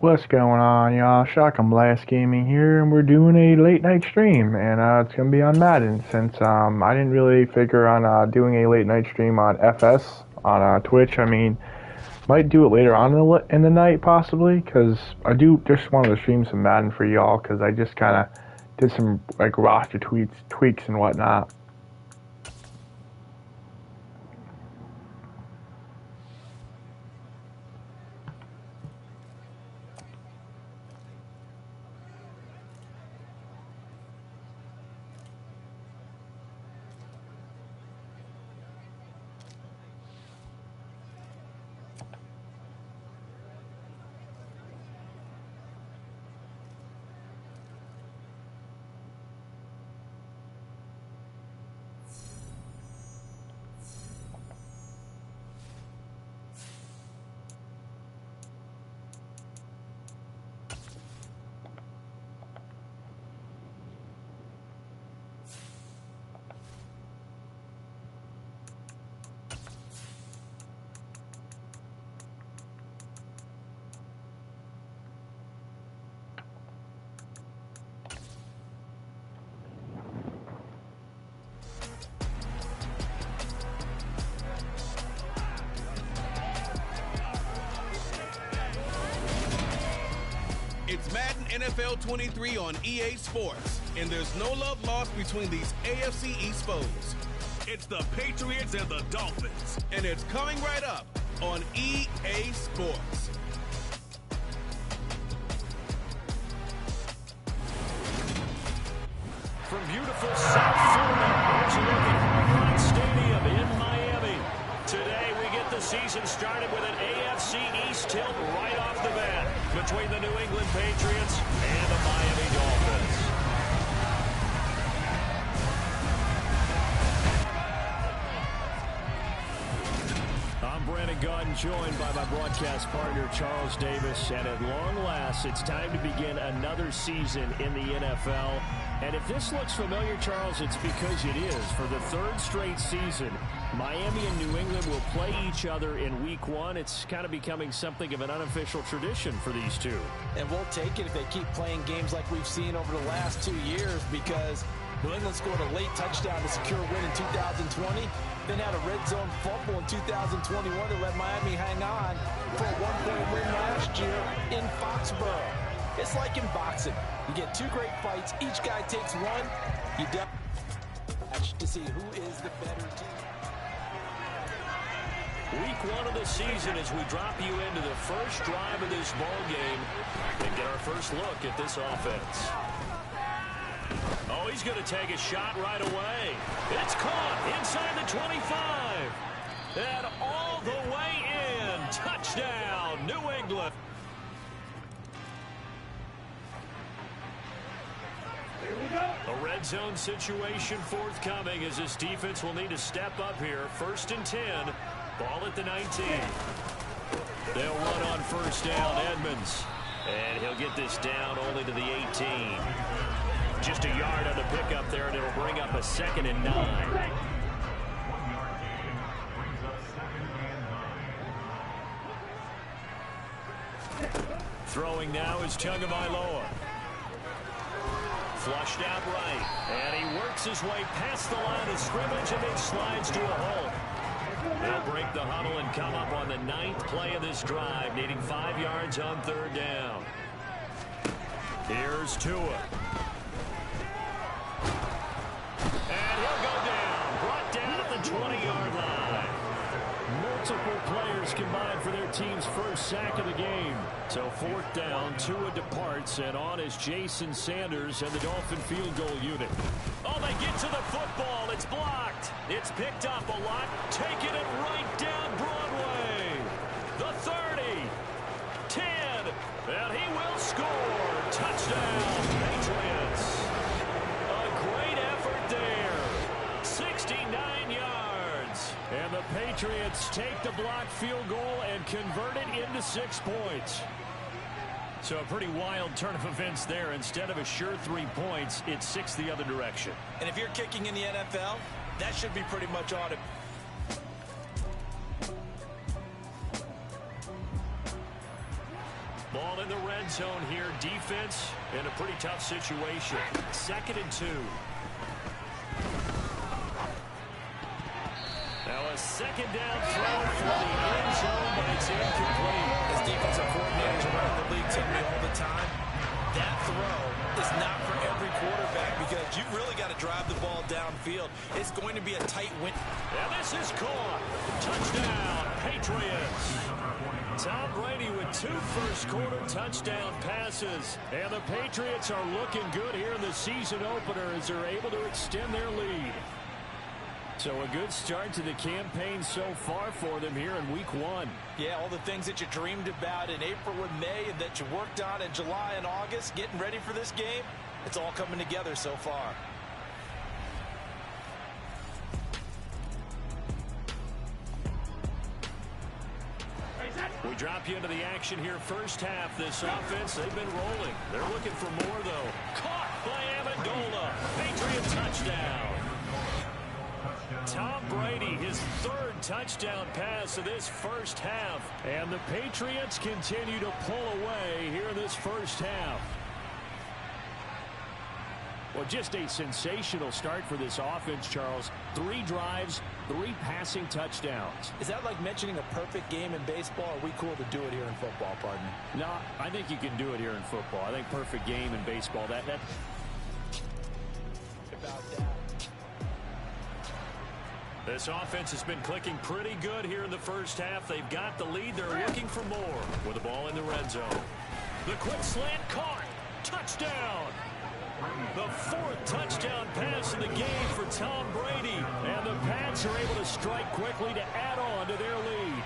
What's going on, y'all? Shotgun Blast Gaming here, and we're doing a late night stream, and it's gonna be on Madden since I didn't really figure on doing a late night stream on FS on Twitch. I mean, might do it later on in the night possibly, because I do just wanted to stream some Madden for y'all, because I just kind of did some like roster tweaks and whatnot. It's Madden NFL 23 on EA Sports, and there's no love lost between these AFC East foes. It's the Patriots and the Dolphins, and it's coming right up on EA Sports. From beautiful South Florida, there's a look at Hard Rock Stadium in Miami. Today we get the season started with an AFC East tilt right off the bat between the New England Patriots and the Miami Dolphins. I'm Brandon Gaudin, joined by my broadcast partner, Charles Davis. And at long last, it's time to begin another season in the NFL. And if this looks familiar, Charles, it's because it is. For the third straight season, Miami and New England will play each other in Week 1. It's kind of becoming something of an unofficial tradition for these two. And we'll take it if they keep playing games like we've seen over the last 2 years, because New England scored a late touchdown to secure a win in 2020, then had a red zone fumble in 2021 that let Miami hang on for a one-point win last year in Foxborough. It's like in boxing. You get two great fights, each guy takes one. You match to see who is the better team. Week 1 of the season as we drop you into the first drive of this ball game and get our first look at this offense. Oh, he's going to take a shot right away. It's caught inside the 25. And all the way in. Touchdown, New England. A red zone situation forthcoming as this defense will need to step up here. 1st and 10. Ball at the 19. They'll run on first down, Edmonds. And he'll get this down only to the 18. Just a yard on the pickup there, and it'll bring up a 2nd and 9. Throwing now is Tagovailoa. Flushed out right, and he works his way past the line of scrimmage and then slides to a hole. They'll break the huddle and come up on the 9th play of this drive, needing 5 yards on 3rd down. Here's Tua. And he'll go down, brought down at the 20-yard line. Multiple players combined for their team's first sack of the game. So 4th down, Tua departs, and on is Jason Sanders and the Dolphin field goal unit. Oh, they get to the football. It's blocked. It's picked up a lot. Taking it right down Broadway. The 30. 10. And he will score. Touchdown, Patriots. A great effort there. 69 yards. And the Patriots take the blocked field goal and convert it into 6 points. So a pretty wild turn of events there. Instead of a sure 3 points, it's 6 the other direction. And if you're kicking in the NFL, that should be pretty much automatic. Ball ball in the red zone here. Defense in a pretty tough situation. 2nd and 2. Now a 2nd down throw for the end zone, but it's incomplete. As defensive coordinators around the league tell me all the time, that throw is not for every quarterback because you've really got to drive the ball downfield. It's going to be a tight win. And this is caught. Touchdown, Patriots. Tom Brady with 2 first-quarter touchdown passes. And the Patriots are looking good here in the season opener as they're able to extend their lead. So a good start to the campaign so far for them here in week 1. Yeah, all the things that you dreamed about in April and May and that you worked on in July and August, getting ready for this game, it's all coming together so far. We drop you into the action here first half. This offense, they've been rolling. They're looking for more, though. Caught by Amendola. Patriot touchdown. Tom Brady, his 3rd touchdown pass of this first half. And the Patriots continue to pull away here in this first half. Well, just a sensational start for this offense, Charles. 3 drives, 3 passing touchdowns. Is that like mentioning a perfect game in baseball? Or are we cool to do it here in football, partner? No, I think you can do it here in football. I think perfect game in baseball. That about that. This offense has been clicking pretty good here in the first half. They've got the lead. They're looking for more with the ball in the red zone. The quick slant caught. Touchdown. The 4th touchdown pass of the game for Tom Brady. And the Pats are able to strike quickly to add on to their lead.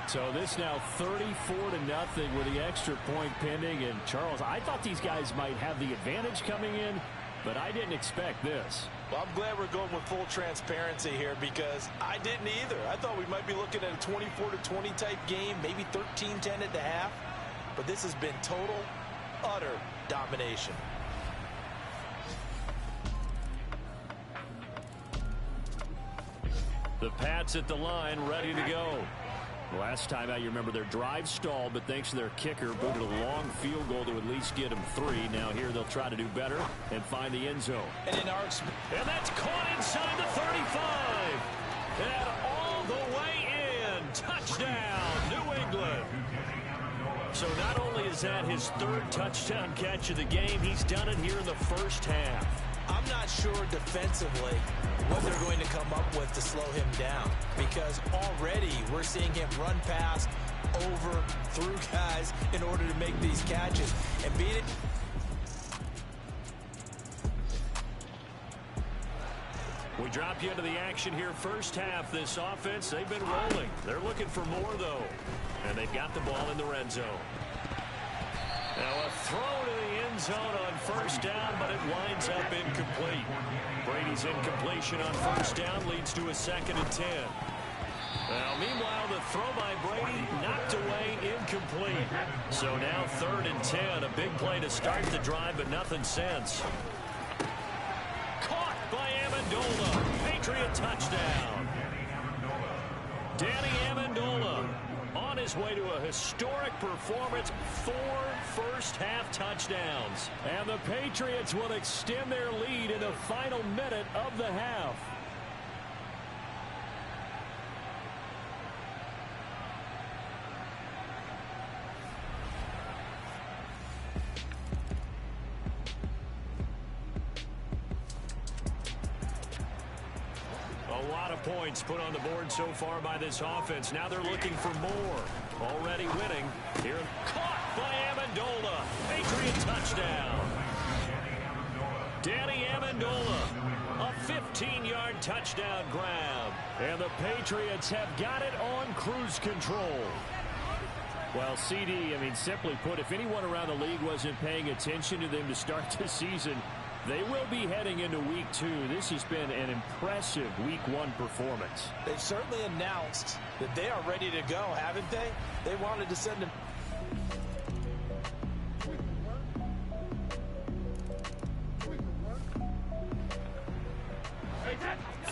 So this now 34-0 with the extra point pending. And Charles, I thought these guys might have the advantage coming in, but I didn't expect this. Well, I'm glad we're going with full transparency here because I didn't either. I thought we might be looking at a 24-20 type game, maybe 13-10 at the half. But this has been total, utter domination. The Pats at the line, ready to go. Last time out, you remember their drive stalled, but thanks to their kicker, booted a long field goal to at least get them 3. Now here they'll try to do better and find the end zone. And that's caught inside the 35. And all the way in. Touchdown, New England. So not only is that his 3rd touchdown catch of the game, he's done it here in the first half. I'm not sure defensively what they're going to come up with to slow him down because already we're seeing him run past, over, through guys in order to make these catches and beat it. We drop you into the action here first half. This offense, they've been rolling. They're looking for more, though. And they've got the ball in the red zone. Now a throw to the end zone on first down, but it winds up incomplete. Brady's incompletion on first down leads to a 2nd and 10. Now, meanwhile, the throw by Brady knocked away, incomplete. So now 3rd and 10, a big play to start the drive, but nothing since. Caught by Amendola. Patriot touchdown. Danny Amendola on his way to a historic performance, 4 first-half touchdowns. And the Patriots will extend their lead in the final minute of the half. A lot of points put on the board so far by this offense. Now they're looking for more. Already winning. Here, caught by Amendola. Patriot touchdown. Danny Amendola. A 15-yard touchdown grab. And the Patriots have got it on cruise control. Well, CD, simply put, if anyone around the league wasn't paying attention to them to start the season, they will be heading into week 2. This has been an impressive week 1 performance. They've certainly announced that they are ready to go, haven't they? They wanted to send them.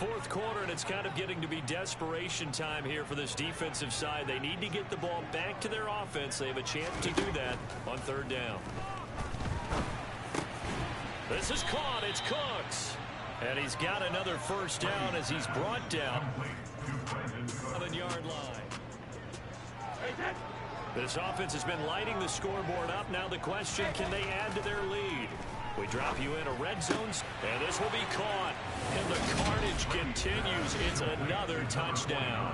Fourth quarter, and it's kind of getting to be desperation time here for this defensive side. They need to get the ball back to their offense. They have a chance to do that on third down. This is caught. It's Cooks. And he's got another first down as he's brought down on the 7-yard line. This offense has been lighting the scoreboard up. Now the question, can they add to their lead? We drop you in a red zone, and this will be caught. And the carnage continues. It's another touchdown.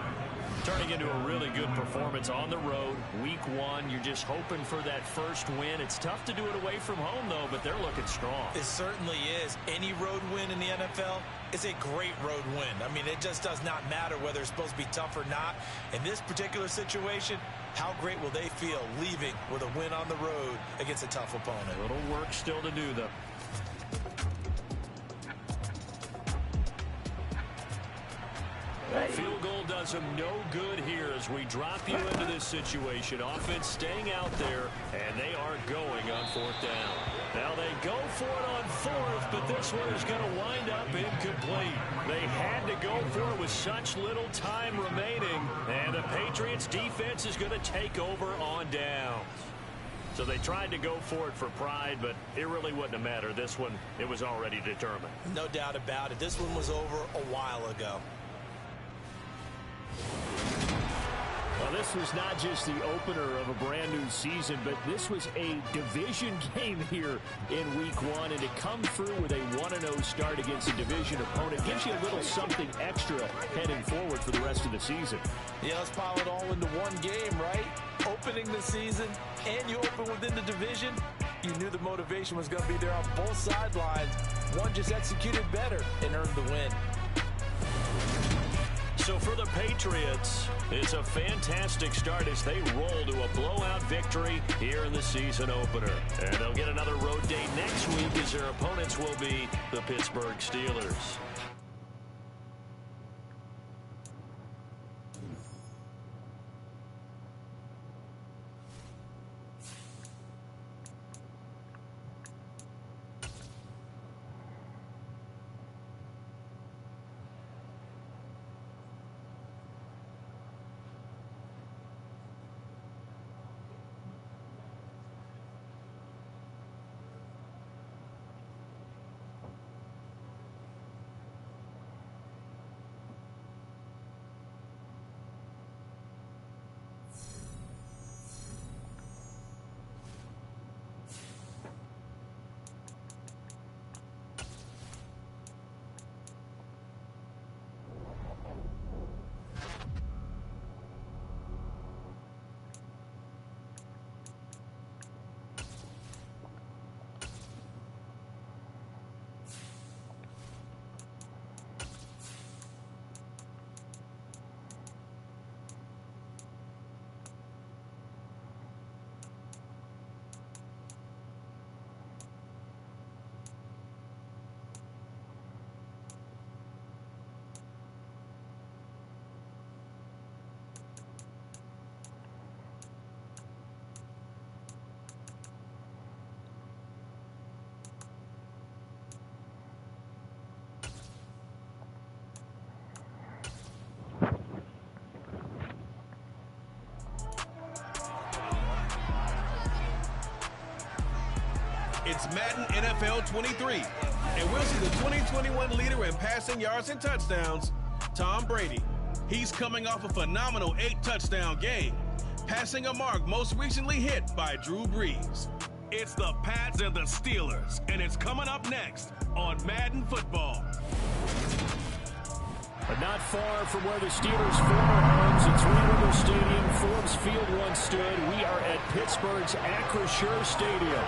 Turning into a really good performance on the road. Week 1, you're just hoping for that first win. It's tough to do it away from home, though, but they're looking strong. It certainly is. Any road win in the NFL is a great road win. I mean, it just does not matter whether it's supposed to be tough or not. In this particular situation, how great will they feel leaving with a win on the road against a tough opponent? A little work still to do, though. Field goal does them no good here as we drop you into this situation. Offense staying out there, and they are going on fourth down. Now they go for it on fourth, but this one is going to wind up incomplete. They had to go for it with such little time remaining, and the Patriots defense is going to take over on downs. So they tried to go for it for pride, but it really wouldn't have mattered. This one, it was already determined. No doubt about it. This one was over a while ago. Well, this was not just the opener of a brand new season, but this was a division game here in week 1. And to come through with a 1-0 start against a division opponent gives you a little something extra heading forward for the rest of the season. Yeah, let's pile it all into one game, right? Opening the season, and you open within the division. You knew the motivation was going to be there on both sidelines. One just executed better and earned the win. So for the Patriots, it's a fantastic start as they roll to a blowout victory here in the season opener. And they'll get another road day next week as their opponents will be the Pittsburgh Steelers. It's Madden NFL 23, and we'll see the 2021 leader in passing yards and touchdowns, Tom Brady. He's coming off a phenomenal 8-touchdown game, passing a mark most recently hit by Drew Brees. It's the Pats and the Steelers, and it's coming up next on Madden Football. But not far from where the Steelers' former homes at Three River Stadium, Forbes Field once stood, we are at Pittsburgh's Acrisure Stadium.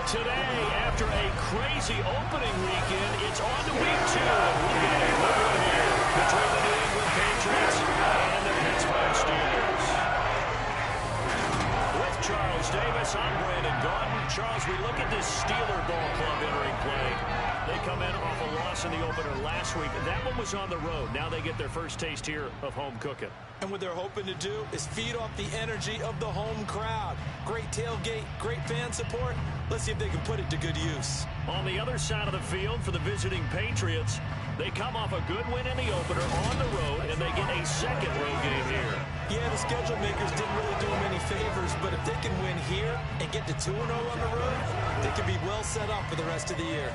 Today, after a crazy opening weekend, it's on to week 2. We'll get a look here between the New England Patriots and the Pittsburgh Steelers. With Charles Davis, I'm Brandon Gaudin. Charles, we look at this Steeler ball club entering play. They come in off a loss in the opener last week. That one was on the road. Now they get their first taste here of home cooking. And what they're hoping to do is feed off the energy of the home crowd. Great tailgate, great fan support. Let's see if they can put it to good use. On the other side of the field for the visiting Patriots, They come off a good win in the opener on the road, and they get a second road game here. Yeah, the schedule makers didn't really do them any favors, but if they can win here and get to 2-0 on the road, they can be well set up for the rest of the year.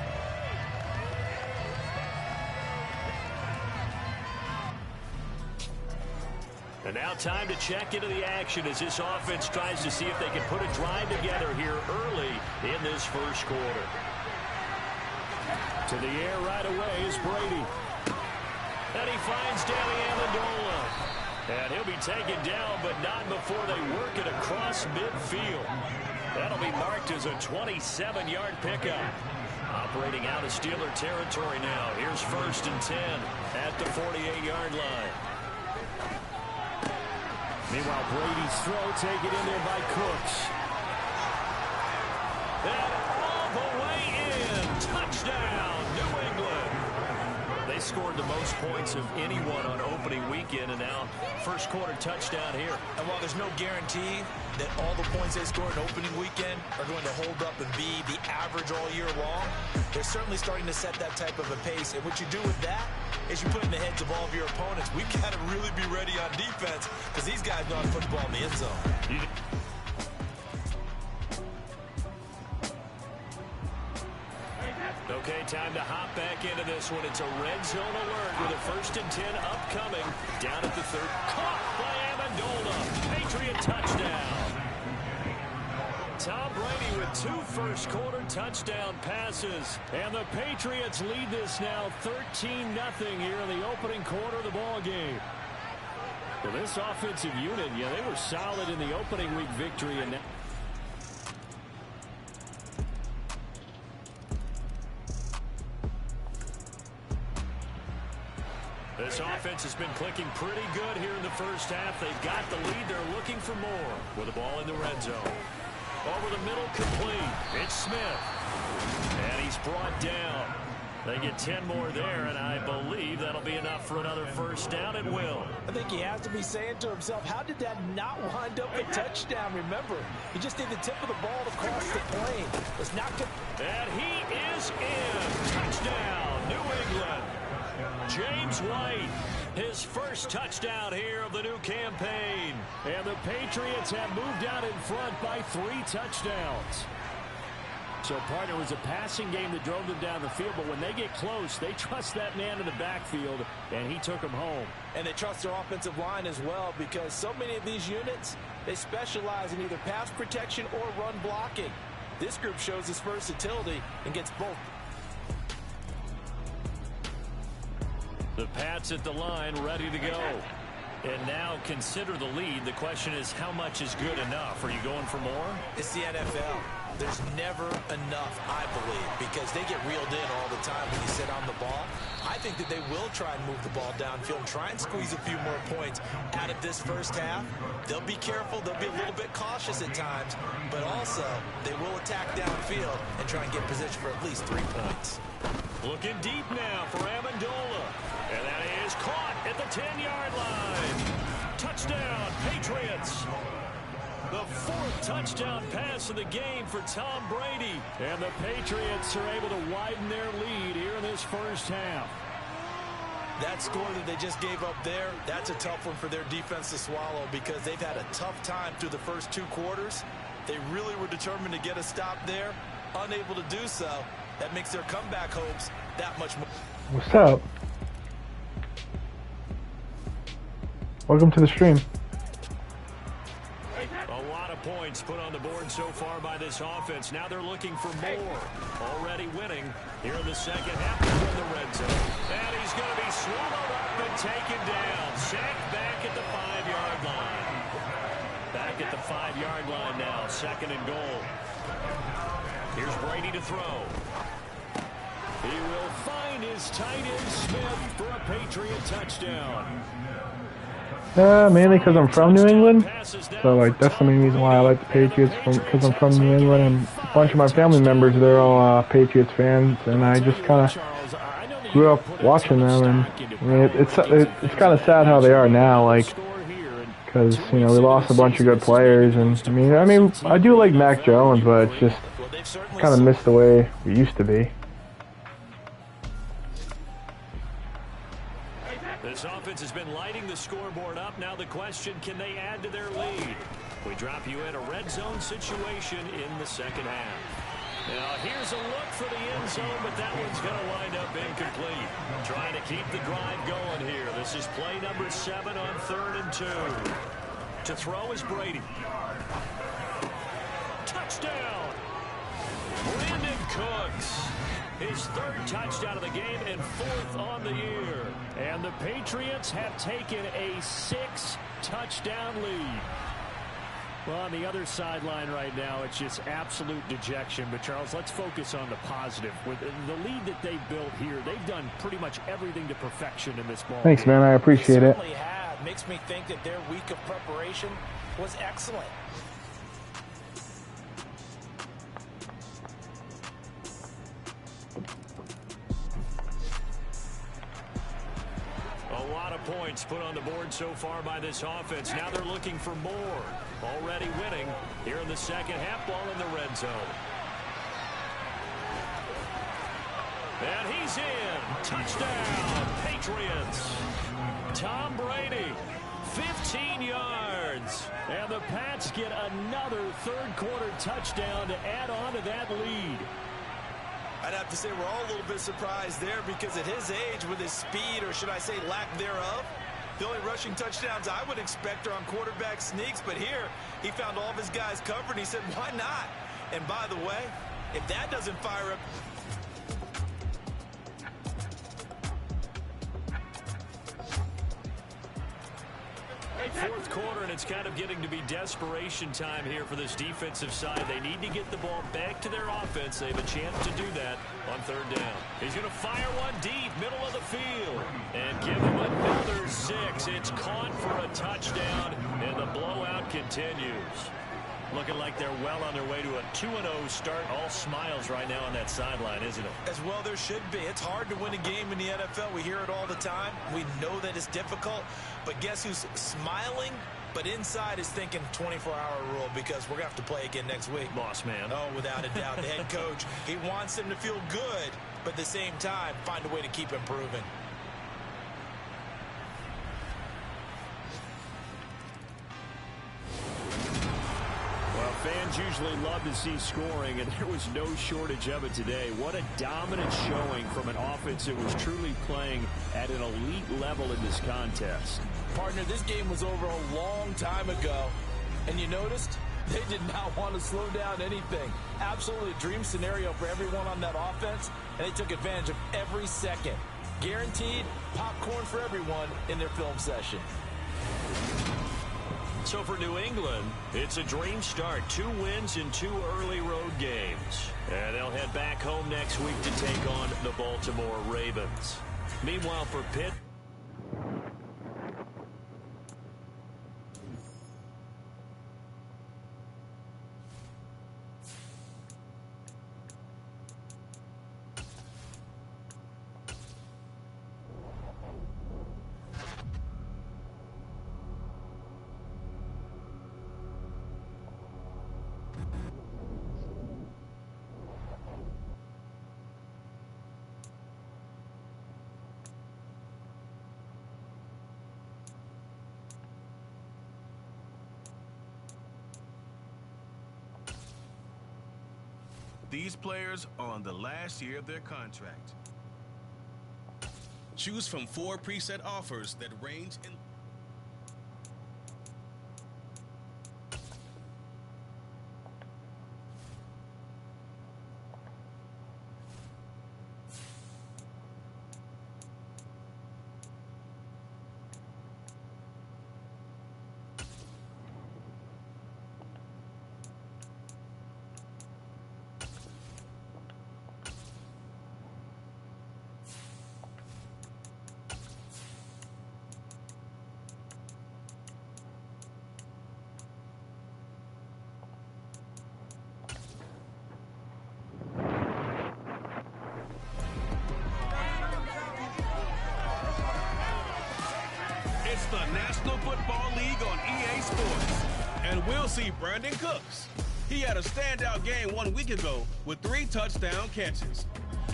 And now time to check into the action as this offense tries to see if they can put a drive together here early in this first quarter. To the air right away is Brady. And he finds Danny Amendola. And he'll be taken down, but not before they work it across midfield. That'll be marked as a 27-yard pickup. Operating out of Steeler territory now. Here's 1st and 10 at the 48-yard line. Meanwhile, Brady's throw taken in there by Cooks. And all the way in. Touchdown, New England. They scored the most points of anyone on opening weekend, and now first quarter touchdown here. And while there's no guarantee that all the points they scored in opening weekend are going to hold up and be the average all year long, they're certainly starting to set that type of a pace. And what you do with that is you put in the heads of all of your opponents, we've got to really be ready on defense because these guys know how to put the ball in the end zone. Okay, time to hop back into this one. It's a red zone alert with a 1st and 10 upcoming. Down at the 3rd. Caught by Amendola. Patriot touchdown. Tom Brady with 2 first-quarter touchdown passes. And the Patriots lead this now 13-0 here in the opening quarter of the ball game. Well, this offensive unit, yeah, they were solid in the opening week victory. And this offense has been clicking pretty good here in the first half. They've got the lead. They're looking for more with the ball in the red zone. Over the middle, complete. It's Smith. And he's brought down. They get 10 more there, and I believe that'll be enough for another first down. It will. I think he has to be saying to himself, how did that not wind up a touchdown? Remember, he just need the tip of the ball to cross the plane. It's not good. And he is in. Touchdown, New England. James White, his first touchdown here of the new campaign. And the Patriots have moved out in front by 3 touchdowns. So, partner, it was a passing game that drove them down the field, but when they get close, they trust that man in the backfield, and he took them home. And they trust their offensive line as well, because so many of these units, they specialize in either pass protection or run blocking. This group shows its versatility and gets both. The Pats at the line, ready to go. And now consider the lead. The question is, how much is good enough? Are you going for more? It's the NFL. There's never enough, I believe, because they get reeled in all the time when you sit on the ball. I think that they will try and move the ball downfield and try and squeeze a few more points out of this first half. They'll be careful. They'll be a little bit cautious at times, but also they will attack downfield and try and get position for at least 3 points. Looking deep now for Amendola. And that is caught at the 10-yard line. Touchdown, Patriots. The 4th touchdown pass of the game for Tom Brady. And the Patriots are able to widen their lead here in this first half. That score that they just gave up there, that's a tough one for their defense to swallow because they've had a tough time through the first 2 quarters. They really were determined to get a stop there, unable to do so. That makes their comeback hopes that much more. What's up? Welcome to the stream. A lot of points put on the board so far by this offense. Now they're looking for more. Already winning here in the second half in the red zone. And he's going to be swallowed up and taken down. Sacked back at the 5-yard line. Back at the 5-yard line now. 2nd and goal. Here's Brady to throw. He will find his tight end Smith for a Patriot touchdown. Mainly because I'm from New England, so like that's the main reason why I like the Patriots, because I'm from New England, and a bunch of my family members, they're all Patriots fans, and I just kind of grew up watching them, and I mean, it's kind of sad how they are now, like, because we lost a bunch of good players, and I mean I do like Mac Jones, but it's just kind of missed the way we used to be. This offense has been lighting the scoreboard up. Now the question, can they add to their lead? We drop you in a red zone situation in the second half. Now here's a look for the end zone, but that one's going to wind up incomplete. Trying to keep the drive going here. This is play number 7 on 3rd and 2. To throw is Brady. Touchdown! Brandon Cooks. His 3rd touchdown of the game and 4th on the year. And the Patriots have taken a 6-touchdown lead. Well, on the other sideline right now, it's just absolute dejection. But, Charles, let's focus on the positive. With the lead that they've built here, they've done pretty much everything to perfection in this ball. Thanks, man. I appreciate it. Certainly have. Makes me think that their week of preparation was excellent. A lot of points put on the board so far by this offense. Now they're looking for more. Already winning here in the second half. Ball in the red zone. And he's in. Touchdown, Patriots. Tom Brady, 15 yards. And the Pats get another third-quarter touchdown to add on to that lead. I'd have to say we're all a little bit surprised there because at his age, with his speed, or should I say lack thereof, the only rushing touchdowns I would expect are on quarterback sneaks. But here, he found all of his guys covered, and he said, why not? And by the way, if that doesn't fire up... Fourth quarter, and it's kind of getting to be desperation time here for this defensive side. They need to get the ball back to their offense. They have a chance to do that on 3rd down. He's going to fire one deep, middle of the field, and give him another 6. It's caught for a touchdown, and the blowout continues. Looking like they're well on their way to a 2-0 start. All smiles right now on that sideline, isn't it? As well there should be. It's hard to win a game in the NFL. We hear it all the time. We know that it's difficult. But guess who's smiling? But inside is thinking 24-hour rule because we're going to have to play again next week. Boss man. Oh, without a doubt. The head coach, he wants them to feel good, but at the same time, find a way to keep improving. Fans usually love to see scoring, and there was no shortage of it today. What a dominant showing from an offense that was truly playing at an elite level in this contest. Partner, this game was over a long time ago, and you noticed they did not want to slow down anything. Absolutely a dream scenario for everyone on that offense, and they took advantage of every second. Guaranteed popcorn for everyone in their film session. So for New England, it's a dream start. 2 wins in 2 early road games. And they'll head back home next week to take on the Baltimore Ravens. Meanwhile, for Pitt, These players are on the last year of their contract. Choose from 4 preset offers that range in... It's the National Football League on EA Sports. And we'll see Brandon Cooks. He had a standout game 1 week ago with 3 touchdown catches.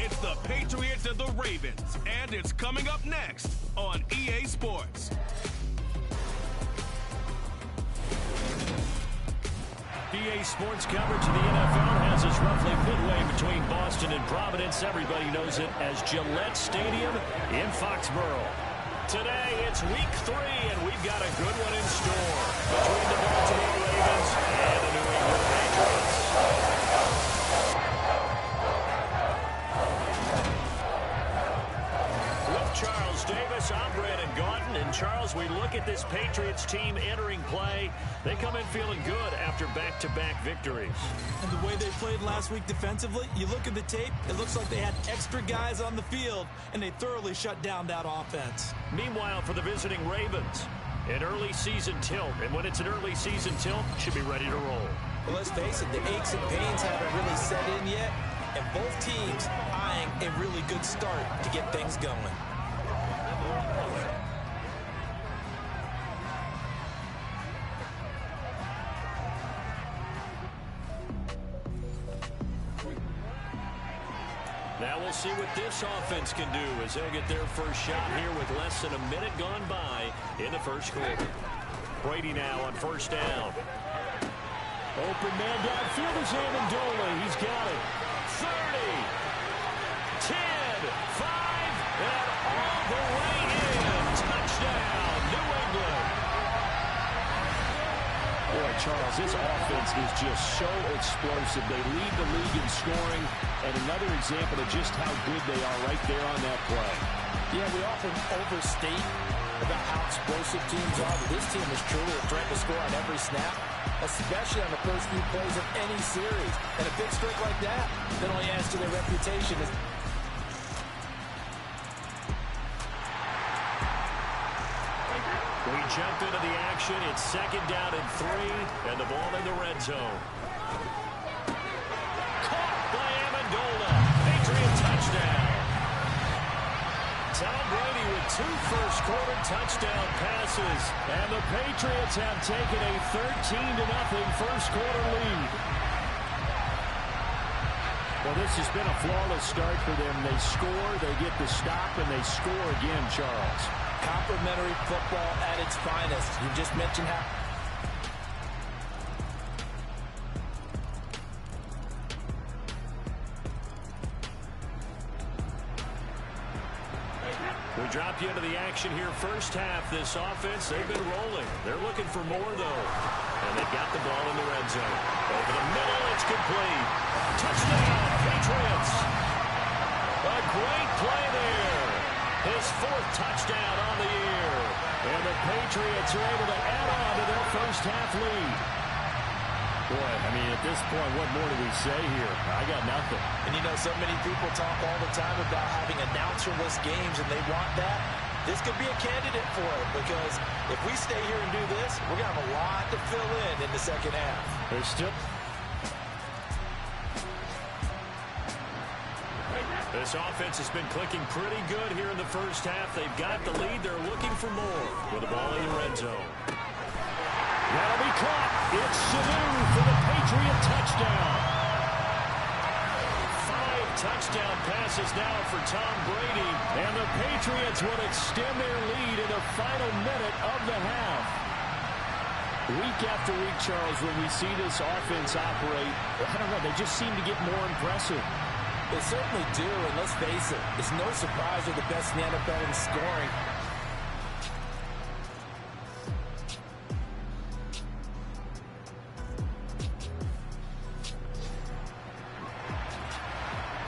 It's the Patriots and the Ravens, and it's coming up next on EA Sports. EA Sports coverage of the NFL has us roughly midway between Boston and Providence. Everybody knows it as Gillette Stadium in Foxborough. Today, it's week 3, and we've got a good one in store between the Baltimore Ravens and the New England Patriots. With Charles Davis, I'm Brandon Gaudin. And Charles, we look at this Patriots team entering play. They come in feeling good after back-to-back victories. And the way they played last week defensively, you look at the tape, it looks like they had extra guys on the field, and they thoroughly shut down that offense. Meanwhile, for the visiting Ravens, an early season tilt. And when it's an early season tilt, should be ready to roll. Well, let's face it, the aches and pains haven't really set in yet, and both teams eyeing a really good start to get things going. Now we'll see what this offense can do as they'll get their first shot here with less than a minute gone by in the first quarter. Brady now on first down. Open man downfield is Amendola. He's got it. 30, 10, 5, and all the way in. Touchdown, New England. Boy, Charles, this offense is just so explosive. They lead the league in scoring, and another example of just how good they are right there on that play. Yeah, we often overstate about how explosive teams are, but this team is truly a threat to score on every snap, especially on the first few plays of any series. And a big streak like that only adds to their reputation. We jump into the action. It's second down and 3, and the ball in the red zone. Caught by Amendola. Patriot touchdown. Tom Brady with 2 first-quarter touchdown passes, and the Patriots have taken a 13-0 first-quarter lead. Well, this has been a flawless start for them. They score, they get the stop, and they score again, Charles. Complimentary football at its finest. You just mentioned how... We drop you into the action here first half. This offense, they've been rolling. They're looking for more, though. And they've got the ball in the red zone. Over the middle, it's complete. Touchdown, Patriots. A great play there. His 4th touchdown on the year. And the Patriots are able to add on to their first half lead. Boy, I mean, at this point, what more do we say here? I got nothing. And you know, so many people talk all the time about having announcer-less games, and they want that. This could be a candidate for it, because if we stay here and do this, we're going to have a lot to fill in the second half. There's still... This offense has been clicking pretty good here in the first half. They've got the lead. They're looking for more with the ball in the red zone. That'll be caught. It's Sanu for the Patriot touchdown. 5 touchdown passes now for Tom Brady. And the Patriots will extend their lead in the final minute of the half. Week after week, Charles, when we see this offense operate, I don't know, they just seem to get more impressive. They certainly do, and let's face it, it's no surprise they're the best in the NFL in scoring.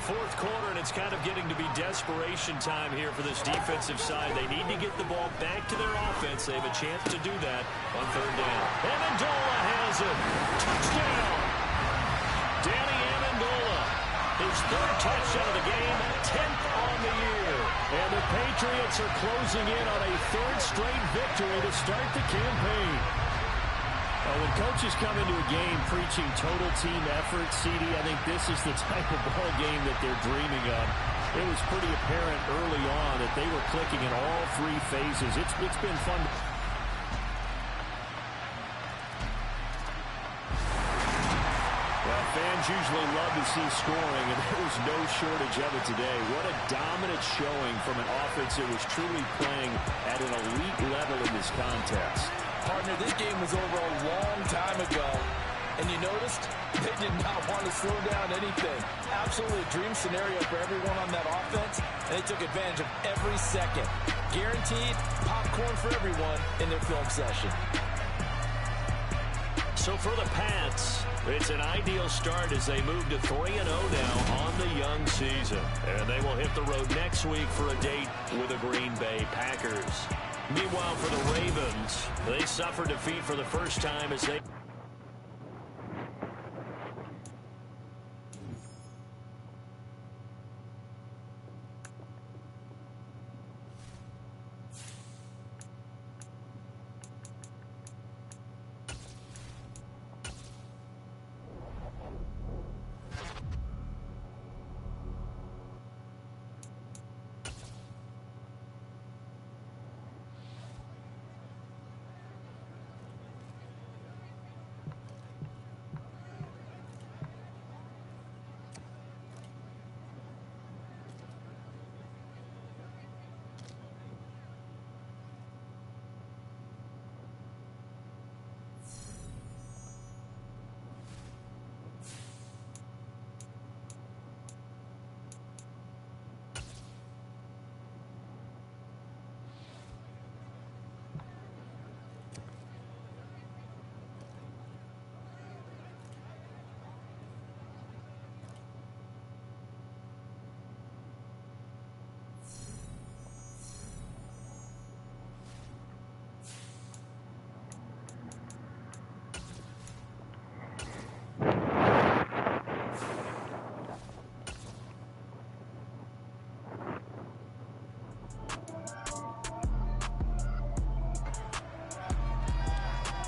Fourth quarter, and it's kind of getting to be desperation time here for this defensive side. They need to get the ball back to their offense. They have a chance to do that on 3rd down. Amendola has it. Touchdown. Danny Amendola. His 3rd touchdown of the game, 10th on the year. And the Patriots are closing in on a 3rd straight victory to start the campaign. When coaches come into a game preaching total team effort, CD, I think this is the type of ball game that they're dreaming of. It was pretty apparent early on that they were clicking in all 3 phases. It's been fun. Well, fans Fans usually love to see scoring, and there was no shortage of it today. What a dominant showing from an offense that was truly playing at an elite level in this contest. Partner, this game was over a long time ago, and you noticed they did not want to slow down anything. Absolutely a dream scenario for everyone on that offense, and they took advantage of every second. Guaranteed popcorn for everyone in their film session. So for the Pats, it's an ideal start as they move to 3-0 now on the young season. And they will hit the road next week for a date with the Green Bay Packers. Meanwhile, for the Ravens, they suffered defeat for the first time as they...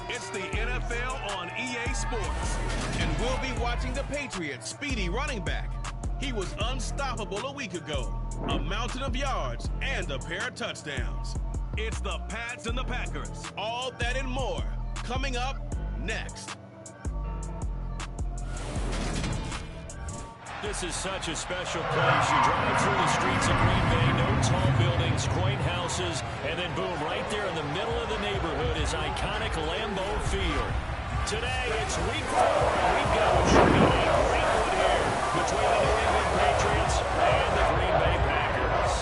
It's the NFL on EA Sports, and we'll be watching the Patriots' speedy running back. He was unstoppable a week ago, a mountain of yards and a pair of touchdowns. It's the Pats and the Packers, all that and more, coming up next. This is such a special place. You drive through the streets of Green Bay, no tall buildings, quaint houses, and then boom, right there in the middle of the neighborhood is iconic Lambeau Field. Today, it's week 4, and we've got what should be a great one here between the New England Patriots and the Green Bay Packers.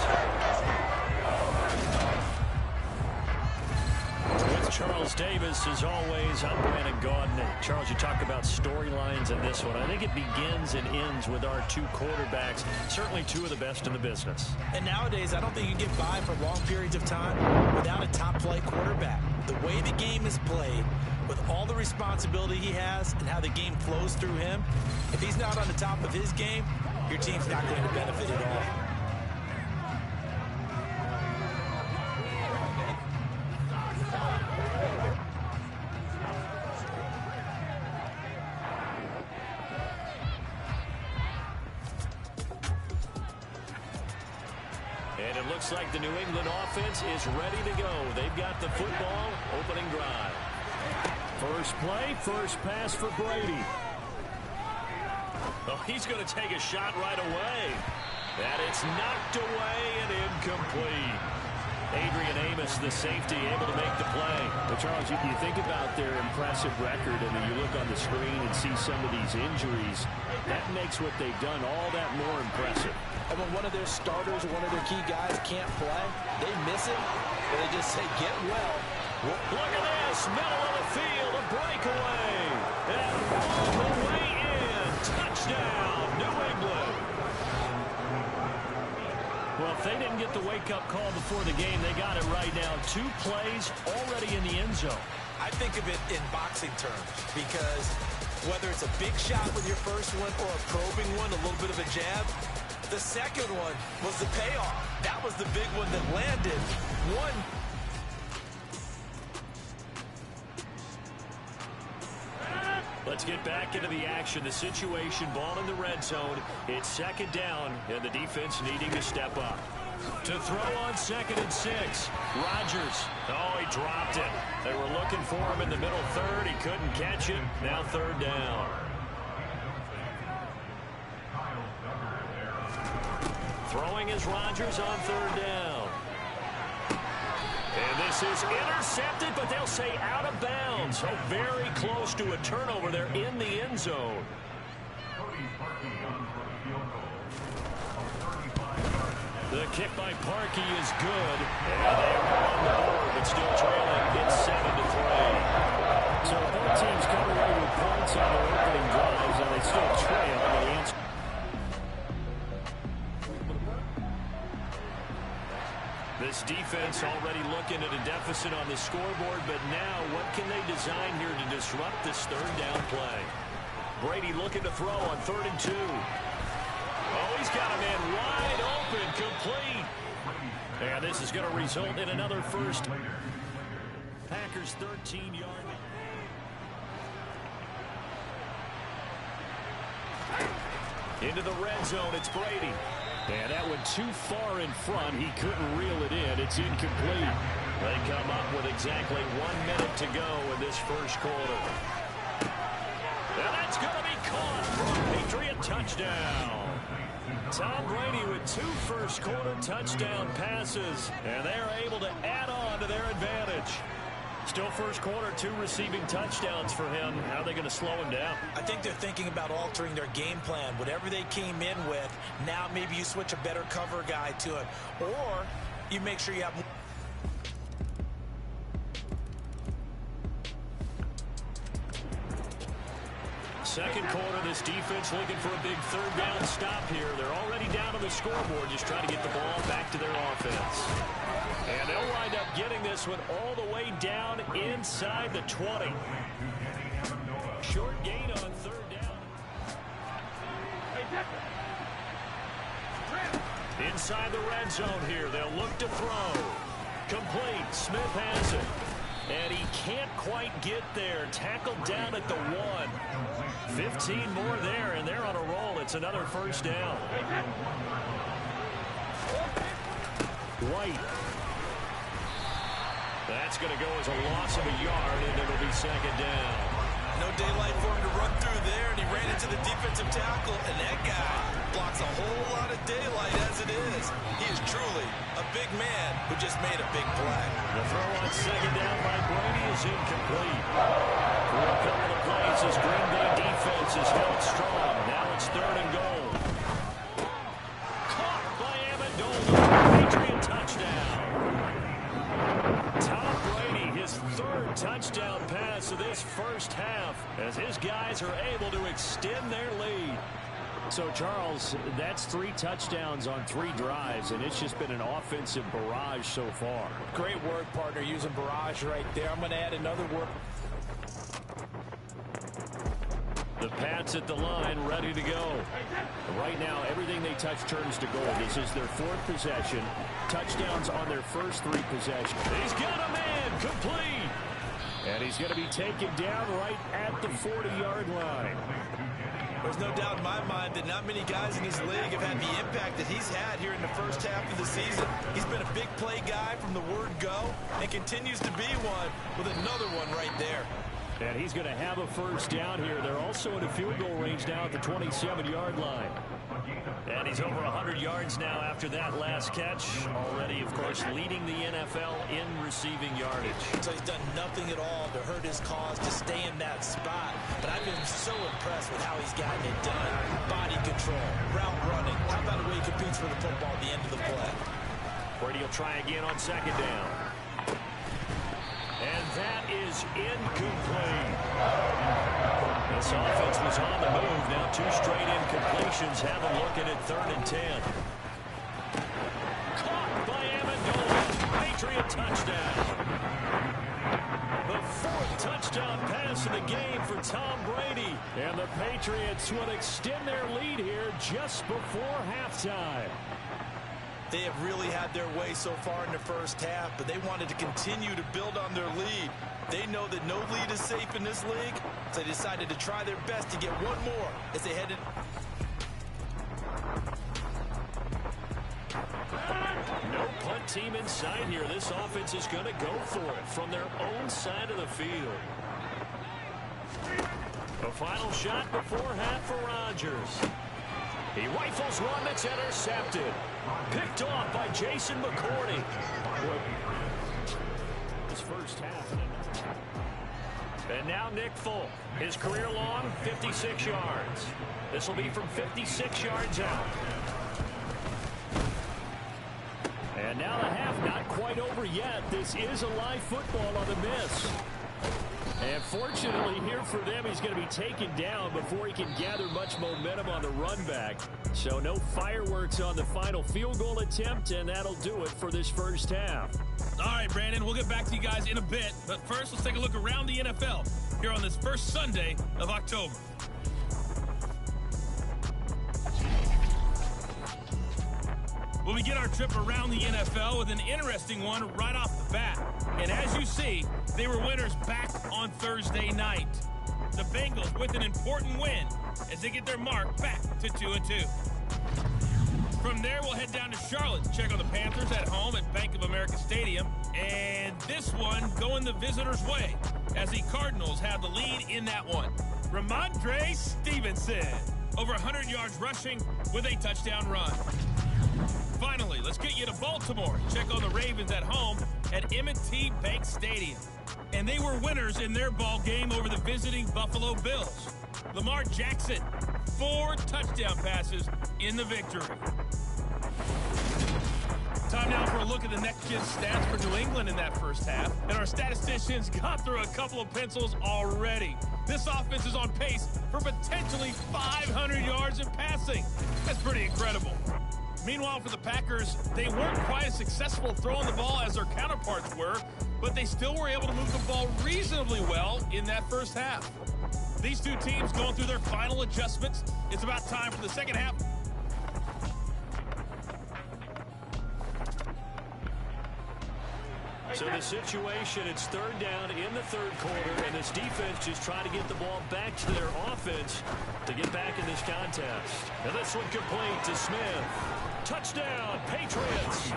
With Charles Davis, as always, I'm Brandon Gaudin. Charles, you talk about storylines in this one. I think it begins and ends with our two quarterbacks, certainly two of the best in the business. And nowadays, I don't think you get by for long periods of time without a top-flight quarterback. The way the game is played, with all the responsibility he has and how the game flows through him, if he's not on the top of his game, your team's not going to benefit at all. And it looks like the New England offense is ready to go. They've got the football, opening drive. First play, first pass for Brady. Oh, he's going to take a shot right away. And it's knocked away and incomplete. Adrian Amos, the safety, able to make the play. Well, Charles, you think about their impressive record, and then you look on the screen and see some of these injuries. That makes what they've done all that more impressive. And when one of their starters or one of their key guys can't play, they miss him, and they just say, get well. Look at this, middle of the field, a breakaway. And all the way in, touchdown, New England. Well, if they didn't get the wake-up call before the game, they got it right now. 2 plays already in the end zone. I think of it in boxing terms, because whether it's a big shot with your first one or a probing one, a little bit of a jab, the second one was the payoff. That was the big one that landed. Let's get back into the action. The situation, ball in the red zone. It's second down, and the defense needing to step up. To throw on 2nd and 6. Rodgers. Oh, he dropped it. They were looking for him in the middle third. He couldn't catch it. Now 3rd down. Throwing is Rodgers on third down. And this is intercepted, but they'll say out of bounds. So very close to a turnover there in the end zone. The kick by Parkey is good. And they are on the board, but still trailing. It's 7-3. So both teams come away with points on their opening drives, and they still trail. They answer. This defense already looking at a deficit on the scoreboard, but now what can they design here to disrupt this third down play? Brady looking to throw on 3rd and 2. Oh, he's got a man wide open, complete. And this is going to result in another first. Packers 13-yard. Into the red zone, it's Brady. And that went too far in front. He couldn't reel it in. It's incomplete. They come up with exactly 1 minute to go in this first quarter. And that's going to be caught for a Patriot touchdown. Tom Brady with 2 first-quarter touchdown passes, and they're able to add on to their advantage. Still first quarter, 2 receiving touchdowns for him. How are they going to slow him down? I think they're thinking about altering their game plan. Whatever they came in with, now maybe you switch a better cover guy to it. Or you make sure you have... Second quarter, this defense looking for a big third down stop here. They're already down on the scoreboard, just trying to get the ball back to their offense. And they'll wind up getting this one all the way down inside the 20. Short gain on third down. Inside the red zone here, they'll look to throw. Complete. Smith has it. And he can't quite get there. Tackled down at the 1. 15 more there, and they're on a roll. It's another first down. White. That's going to go as a loss of a yard, and it'll be second down. No daylight for him to run through there, and he ran into the defensive tackle, and that guy blocks a whole lot of daylight as it is. He is truly a big man who just made a big play. The throw on second down by Brady is incomplete. For a couple of plays, this Green Bay defense is held strong. Now it's 3rd and goal. Caught by Amendola. Patriot touchdown. Tom Brady, his 3rd touchdown pass of this first half, as his guys are able to extend their lead. So, Charles, that's 3 touchdowns on 3 drives, and it's just been an offensive barrage so far. Great work, partner, using barrage right there. I'm going to add another word. The Pats at the line, ready to go. Right now, everything they touch turns to gold. This is their 4th possession. Touchdowns on their first 3 possessions. He's got a man, complete. And he's going to be taken down right at the 40-yard line. There's no doubt in my mind that not many guys in this league have had the impact that he's had here in the first half of the season. He's been a big play guy from the word go and continues to be one with another one right there. And he's going to have a first down here. They're also in a field goal range now at the 27-yard line. And he's over 100 yards now after that last catch. Already, of course, leading the NFL in receiving yardage. So he's done nothing at all to hurt his cause to stay in that spot. But I've been so impressed with how he's gotten it done. Body control, route running. How about the way he competes for the football at the end of the play? Brady will try again on second down. And that is incomplete. This offense was on the move. Now 2 straight incompletions have them looking at 3rd and 10. Caught by Amendola. Patriot touchdown. The 4th touchdown pass of the game for Tom Brady. And the Patriots will extend their lead here just before halftime. They have really had their way so far in the first half, but they wanted to continue to build on their lead. They know that no lead is safe in this league, so they decided to try their best to get one more as they headed. No punt team inside here. This offense is going to go for it from their own side of the field. A final shot before half for Rodgers. He rifles one that's intercepted. Picked off by Jason McCourty. His first half. And now Nick Folk. His career long, 56 yards. This will be from 56 yards out. And now the half not quite over yet. This is a live football on the miss. And fortunately here for them, he's going to be taken down before he can gather much momentum on the run back. So no fireworks on the final field goal attempt, and that'll do it for this first half. All right, Brandon, we'll get back to you guys in a bit. But first, let's take a look around the NFL here on this first Sunday of October. We'll begin our trip around the NFL with an interesting one right off the bat. And as you see, they were winners back on Thursday night. The Bengals with an important win as they get their mark back to 2-2. From there, we'll head down to Charlotte to check on the Panthers at home at Bank of America Stadium. And this one going the visitors' way as the Cardinals have the lead in that one. Ramondre Stevenson, over 100 yards rushing with a touchdown run. Finally, let's get you to Baltimore. Check on the Ravens at home at M&T Bank Stadium. And they were winners in their ball game over the visiting Buffalo Bills. Lamar Jackson, 4 touchdown passes in the victory. Time now for a look at the next-gen stats for New England in that first half. And our statisticians got through a couple of pencils already. This offense is on pace for potentially 500 yards in passing. That's pretty incredible. Meanwhile, for the Packers, they weren't quite as successful throwing the ball as their counterparts were, but they still were able to move the ball reasonably well in that first half. These two teams going through their final adjustments. It's about time for the second half. So the situation, it's third down in the third quarter, and this defense just trying to get the ball back to their offense to get back in this contest. And this one complete to Smith. Touchdown, Patriots.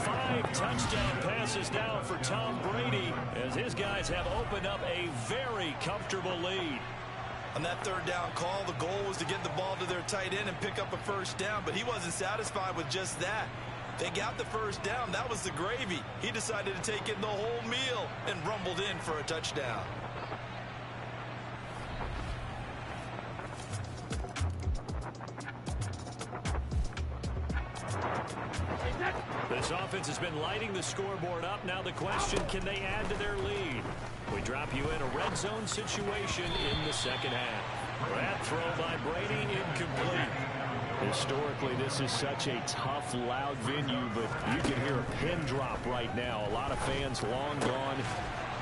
5 touchdown passes now for Tom Brady as his guys have opened up a very comfortable lead. On that third down call, the goal was to get the ball to their tight end and pick up a first down, but he wasn't satisfied with just that. They got the first down. That was the gravy. He decided to take in the whole meal and rumbled in for a touchdown. This offense has been lighting the scoreboard up. Now the question, can they add to their lead? We drop you in a red zone situation in the second half. That throw by Brady incomplete. Historically, this is such a tough, loud venue, but you can hear a pin drop right now. A lot of fans long gone.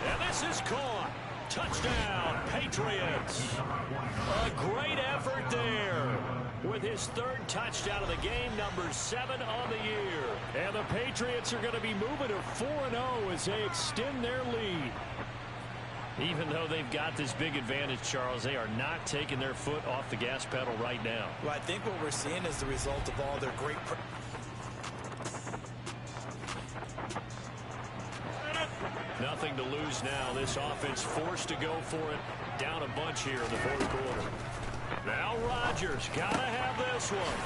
And this is caught. Touchdown, Patriots. A great effort there with his third touchdown of the game, number 7 on the year. And the Patriots are going to be moving to 4-0 as they extend their lead. Even though they've got this big advantage, Charles, they are not taking their foot off the gas pedal right now. Well, I think what we're seeing is the result of all their great... Nothing to lose now. This offense forced to go for it. Down a bunch here in the fourth quarter. Now Rodgers got to have this one.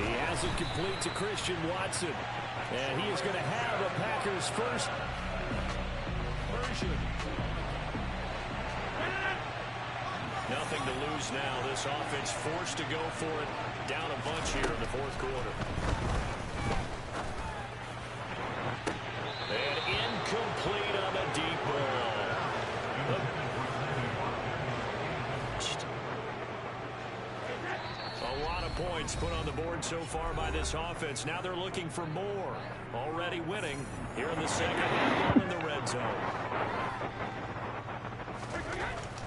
He has it complete to Christian Watson. And he is going to have a Packers first version. Nothing to lose now. This offense forced to go for it. Down a bunch here in the fourth quarter. And incomplete on the deep ball. A lot of points put on the board so far by this offense. Now they're looking for more. Already winning here in the second half in the red zone.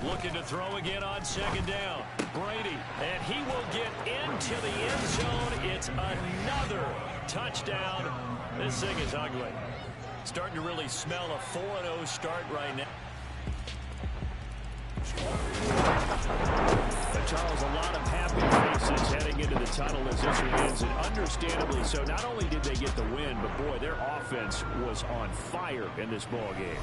Looking to throw again on second down. Brady, and he will get into the end zone. It's another touchdown. This thing is ugly. Starting to really smell a 4-0 start right now. But Charles, a lot of happy faces heading into the tunnel as this one ends, and understandably so. Not only did they get the win, but boy, their offense was on fire in this ball game.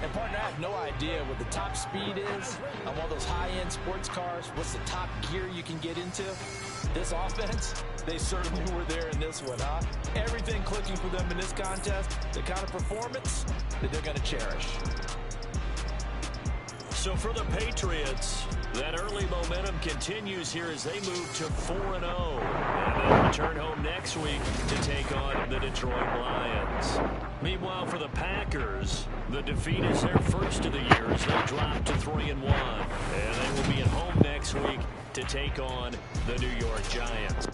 And partner, I have no idea what the top speed is on one of those high-end sports cars. What's the top gear you can get into? This offense, they certainly were there in this one, huh? Everything clicking for them in this contest, the kind of performance that they're going to cherish. So for the Patriots, that early momentum continues here as they move to 4-0. And they'll return home next week to take on the Detroit Lions. Meanwhile, for the Packers, the defeat is their first of the year as they drop to 3-1. And they will be at home next week to take on the New York Giants.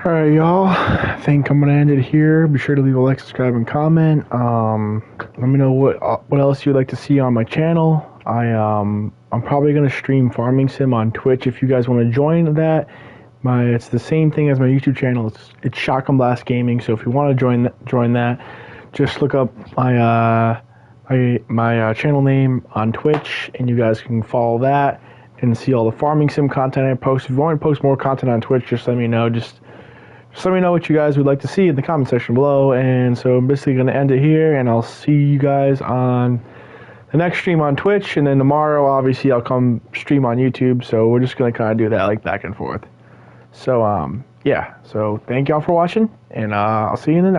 Alright, y'all. I think I'm going to end it here. Be sure to leave a like, subscribe, and comment. Let me know what else you'd like to see on my channel. I'm probably going to stream Farming Sim on Twitch if you guys want to join that. It's the same thing as my YouTube channel. It's Shotgun Blast Gaming. So if you want to join that, just look up my channel name on Twitch, and you guys can follow that and see all the Farming Sim content I post. If you want to post more content on Twitch, just let me know. Just let me know what you guys would like to see in the comment section below. And so I'm basically going to end it here, and I'll see you guys on the next stream on Twitch. And then tomorrow, obviously, I'll come stream on YouTube. So we're just going to kind of do that like back and forth. So, yeah. So thank y'all for watching, and I'll see you in the next